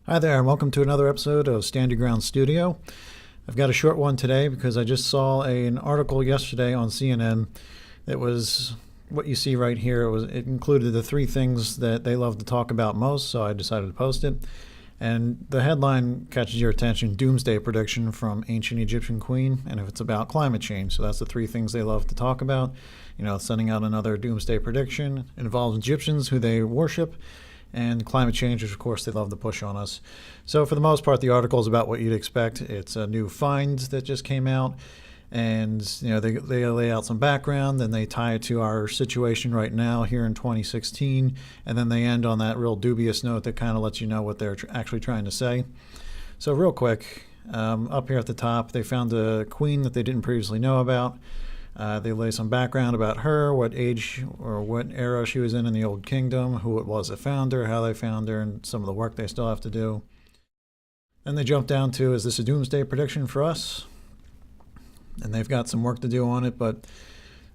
Hi there, and welcome to another episode of Stand Your Ground Studio. I've got a short one today because I just saw an article yesterday on CNN that was what you see right here. It included the three things that they love to talk about most, so I decided to post it. And the headline catches your attention: Doomsday prediction from ancient Egyptian queen, and if it's about climate change. So that's the three things they love to talk about. Sending out another doomsday prediction. It involves Egyptians who they worship, and climate change, which of course they love to push on us. So for the most part, the article is about what you'd expect. It's a new find that just came out, and they lay out some background, then they tie it to our situation right now here in 2016, and then they end on that real dubious note that kind of lets you know what they're actually trying to say. So real quick, up here at the top, they found a queen that they didn't previously know about. They lay some background about her, what age or what era she was in the Old Kingdom, who it was that found her, how they found her, and some of the work they still have to do. Then they jump down to, is this a doomsday prediction for us? And they've got some work to do on it, but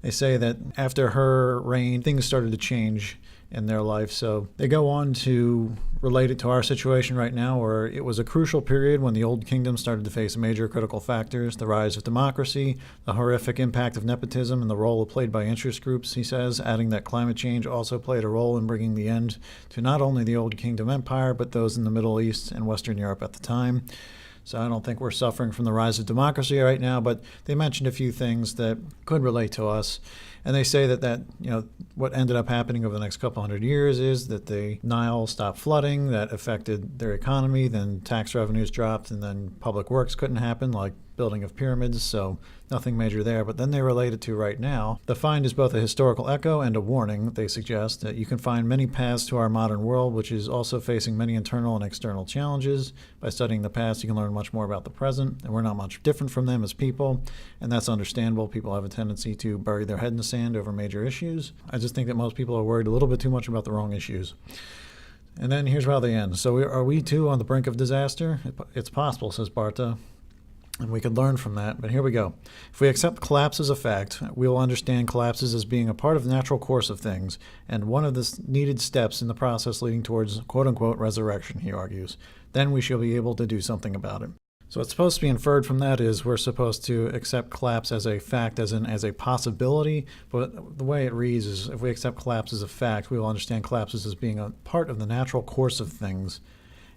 they say that after her reign, things started to change in their life. So they go on to relate it to our situation right now, where it was a crucial period when the Old Kingdom started to face major critical factors: the rise of democracy, the horrific impact of nepotism, and the role played by interest groups, he says, adding that climate change also played a role in bringing the end to not only the Old Kingdom Empire, but those in the Middle East and Western Europe at the time. So I don't think we're suffering from the rise of democracy right now, but they mentioned a few things that could relate to us. And they say that what ended up happening over the next couple hundred years is that the Nile stopped flooding. That affected their economy. Then tax revenues dropped, and then public works couldn't happen, like building of pyramids. So nothing major there. But then they relate it to right now. The find is both a historical echo and a warning. They suggest that you can find many paths to our modern world, which is also facing many internal and external challenges. By studying the past, you can learn much more about the present, and we're not much different from them as people, and that's understandable. People have a tendency to bury their head in the sand over major issues. I just think that most people are worried a little bit too much about the wrong issues. And then here's how they end. So are we too on the brink of disaster? It's possible, says Barta, and we could learn from that. But here we go. If we accept collapse as a fact, we will understand collapses as being a part of the natural course of things, and one of the needed steps in the process leading towards quote-unquote resurrection, he argues. Then we shall be able to do something about it. So what's supposed to be inferred from that is we're supposed to accept collapse as a fact, as a possibility. But the way it reads is, if we accept collapse as a fact, we will understand collapses as being a part of the natural course of things,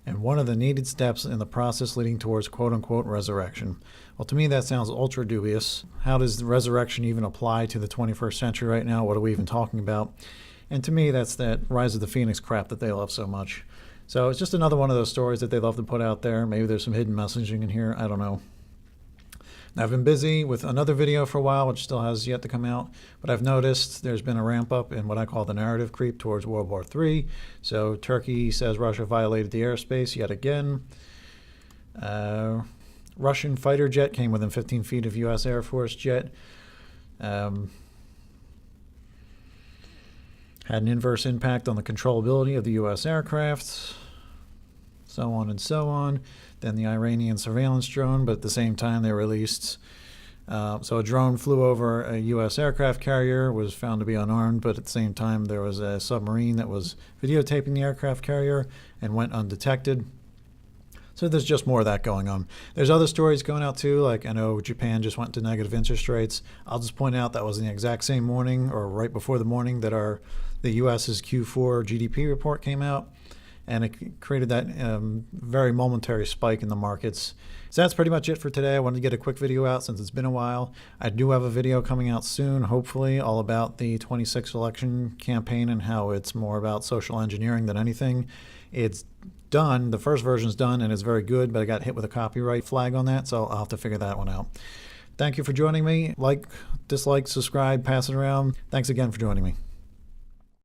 and one of the needed steps in the process leading towards quote-unquote resurrection. Well, to me, that sounds ultra dubious. How does the resurrection even apply to the 21st century right now? What are we even talking about? And to me, that's that rise of the phoenix crap that they love so much. So it's just another one of those stories that they love to put out there. Maybe there's some hidden messaging in here. I don't know. Now, I've been busy with another video for a while, which still has yet to come out, but I've noticed there's been a ramp up in what I call the narrative creep towards World War III. So Turkey says Russia violated the airspace yet again. Russian fighter jet came within 15 feet of U.S. Air Force jet. Had an inverse impact on the controllability of the U.S. aircraft, so on and so on. Then the Iranian surveillance drone, but at the same time they released, so a drone flew over a U.S. aircraft carrier, was found to be unarmed, but at the same time there was a submarine that was videotaping the aircraft carrier and went undetected. So there's just more of that going on. There's other stories going out too, like I know Japan just went to negative interest rates. I'll just point out that was in the exact same morning, or right before the morning, that the U.S.'s Q4 GDP report came out, and it created that very momentary spike in the markets. So that's pretty much it for today. I wanted to get a quick video out since it's been a while. I do have a video coming out soon, hopefully, all about the 26 election campaign and how it's more about social engineering than anything. It's done. The first version's done, and it's very good, but I got hit with a copyright flag on that, so I'll have to figure that one out. Thank you for joining me. Like, dislike, subscribe, pass it around. Thanks again for joining me.